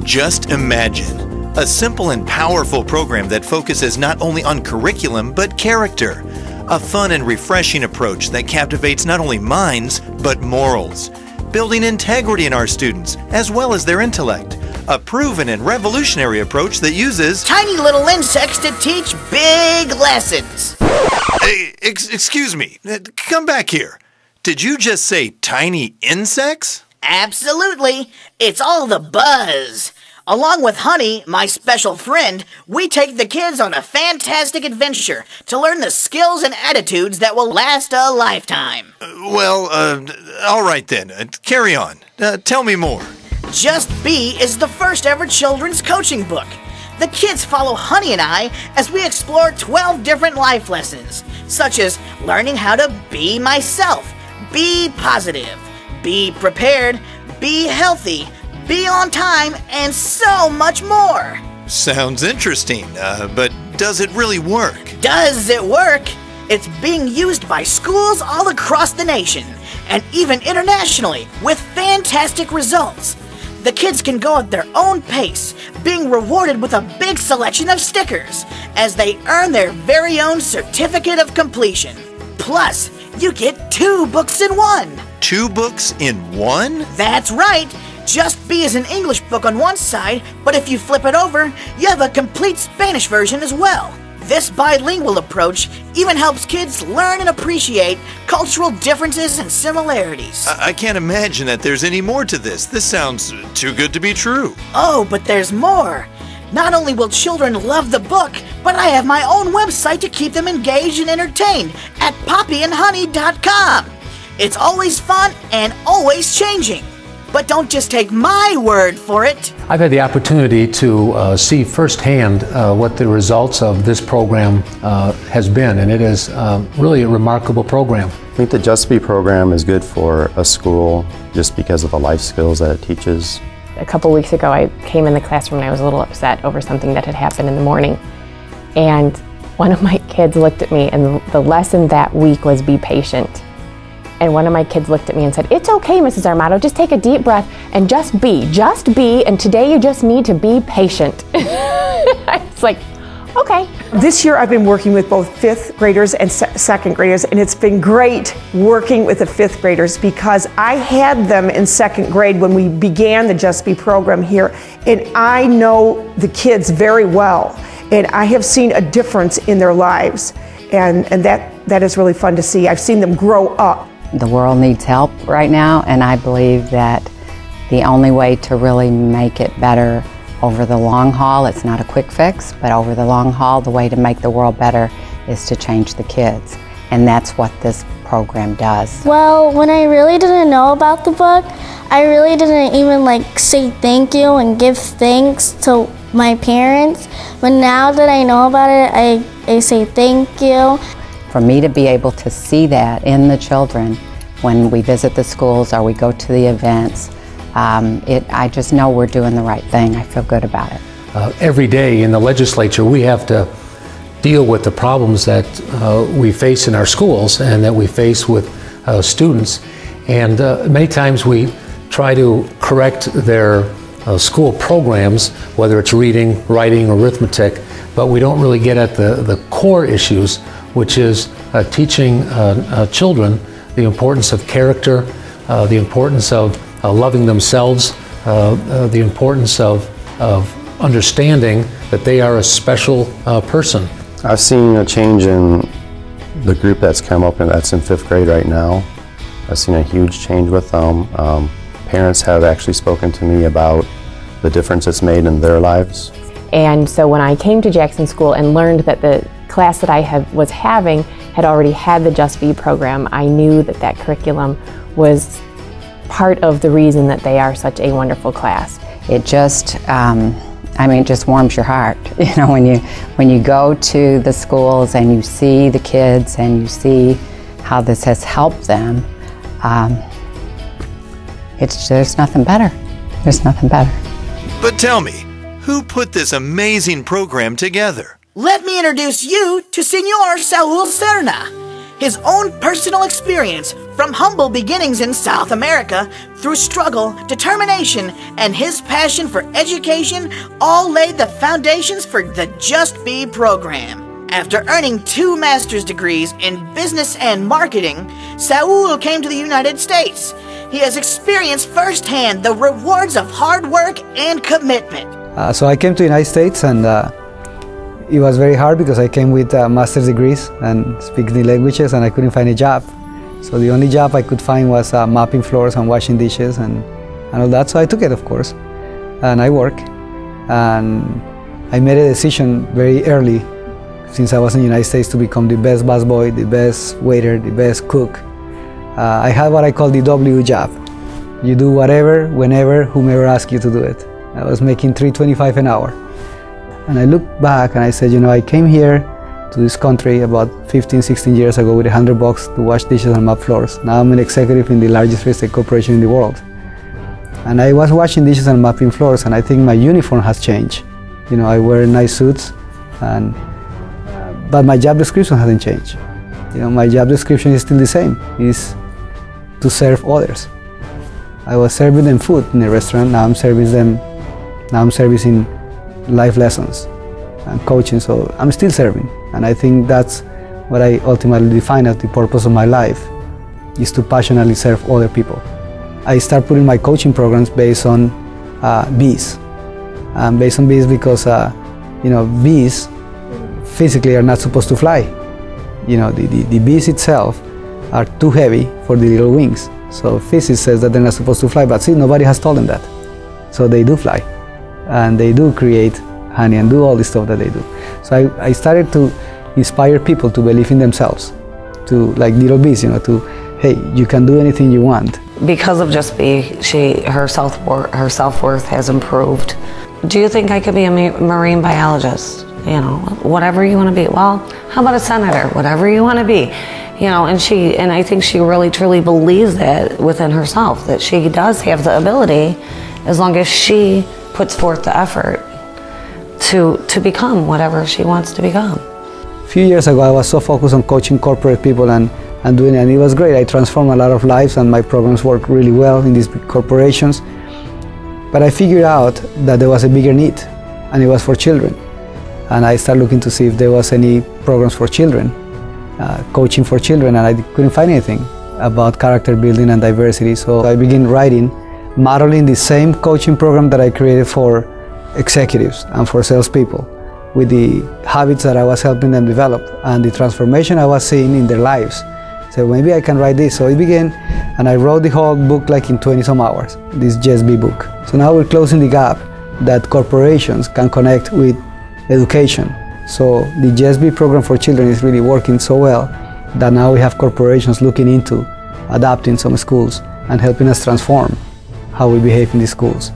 Just imagine a simple and powerful program that focuses not only on curriculum but character. A fun and refreshing approach that captivates not only minds but morals. Building integrity in our students as well as their intellect. A proven and revolutionary approach that uses tiny little insects to teach big lessons. Excuse me, come back here. Did you just say tiny insects? Absolutely. It's all the buzz. Along with Honey, my special friend, we take the kids on a fantastic adventure to learn the skills and attitudes that will last a lifetime. All right then. Carry on. Tell me more. Just Be is the first ever children's coaching book. The kids follow Honey and I as we explore 12 different life lessons, such as learning how to be myself, be positive, be prepared, be healthy, be on time, and so much more. Sounds interesting, but does it really work? Does it work? It's being used by schools all across the nation, and even internationally, with fantastic results. The kids can go at their own pace, being rewarded with a big selection of stickers, as they earn their very own certificate of completion. Plus, you get 2 books in one. 2 books in one? That's right. Just Be is an English book on one side, but if you flip it over, you have a complete Spanish version as well. This bilingual approach even helps kids learn and appreciate cultural differences and similarities. I can't imagine that there's any more to this. This sounds too good to be true. Oh, but there's more. Not only will children love the book, but I have my own website to keep them engaged and entertained at poppyandhoney.com. It's always fun and always changing. But don't just take my word for it. I've had the opportunity to see firsthand what the results of this program has been, and it is really a remarkable program. I think the Just Be program is good for a school just because of the life skills that it teaches. A couple weeks ago, I came in the classroom and I was a little upset over something that had happened in the morning. And one of my kids looked at me, and the lesson that week was be patient. And one of my kids looked at me and said, "It's okay, Mrs. Armato, just take a deep breath and just be, and today you just need to be patient." It's like, okay. This year I've been working with both 5th graders and 2nd graders, and it's been great working with the 5th graders because I had them in 2nd grade when we began the Just Be program here, and I know the kids very well, and I have seen a difference in their lives, and that is really fun to see. I've seen them grow up. The world needs help right now, and I believe that the only way to really make it better over the long haul, it's not a quick fix, but over the long haul, the way to make the world better is to change the kids. And that's what this program does. Well, when I really didn't know about the book, I really didn't even say thank you and give thanks to my parents. But now that I know about it, I say thank you. For me to be able to see that in the children when we visit the schools or we go to the events, I just know we're doing the right thing. I feel good about it. Every day in the legislature, we have to deal with the problems that we face in our schools and that we face with students. And many times we try to correct their school programs, whether it's reading, writing, or arithmetic, but we don't really get at the core issues, which is teaching children the importance of character, the importance of loving themselves, the importance of understanding that they are a special person. I've seen a change in the group that's come up and that's in 5th grade right now. I've seen a huge change with them. Parents have actually spoken to me about the difference it's made in their lives. And so when I came to Jackson School and learned that the class that I was having had already had the Just Be program, I knew that that curriculum was part of the reason that they are such a wonderful class. It just, it just warms your heart. You know, when you go to the schools and you see the kids and you see how this has helped them, there's nothing better. There's nothing better. But tell me, who put this amazing program together? Let me introduce you to Senor Saul Serna. his own personal experience from humble beginnings in South America through struggle, determination, and his passion for education all laid the foundations for the Just Be program. After earning 2 master's degrees in business and marketing, Saul came to the United States. He has experienced firsthand the rewards of hard work and commitment. So I came to the United States, and it was very hard because I came with master's degrees and speaking the languages, and I couldn't find a job. So the only job I could find was mopping floors and washing dishes and all that. So I took it, of course, and I worked. And I made a decision very early, since I was in the United States, to become the best busboy, the best waiter, the best cook. I had what I call the W job. You do whatever, whenever, whomever asks you to do it. I was making $3.25 an hour. And I looked back and I said, you know, I came here to this country about 15, 16 years ago with $100 to wash dishes and mop floors. Now I'm an executive in the largest real estate corporation in the world. And I was washing dishes and mopping floors, and I think my uniform has changed. You know, I wear nice suits, but my job description hasn't changed. You know, my job description is still the same, is to serve others. I was serving them food in a restaurant, now I'm servicing life lessons and coaching, so I'm still serving. And I think that's what I ultimately define as the purpose of my life, is to passionately serve other people. I start putting my coaching programs based on bees. Based on bees because, you know, bees physically are not supposed to fly. You know, the bees itself are too heavy for the little wings. So physics says that they're not supposed to fly, but see, nobody has told them that. So they do fly, and they do create honey and do all the stuff that they do. So I started to inspire people to believe in themselves, to, like little bees, you know, to, hey, you can do anything you want. Because of Just Be, her self-worth has improved. Do you think I could be a marine biologist? You know, whatever you want to be. Well, how about a senator? Whatever you want to be. You know, and I think she really truly believes that within herself, that she does have the ability, as long as she puts forth the effort to become whatever she wants to become. A few years ago, I was so focused on coaching corporate people and doing it, and it was great. I transformed a lot of lives, and my programs work really well in these big corporations. But I figured out that there was a bigger need, and it was for children. And I started looking to see if there was any programs for children, coaching for children, and I couldn't find anything about character building and diversity. So I began writing, modeling the same coaching program that I created for executives and for salespeople, with the habits that I was helping them develop and the transformation I was seeing in their lives. So maybe I can write this. So I began, and I wrote the whole book like in 20 some hours, this Just Be book. So now we're closing the gap that corporations can connect with education. So the Just Be program for children is really working so well that now we have corporations looking into adapting some schools and helping us transform how we behave in the schools.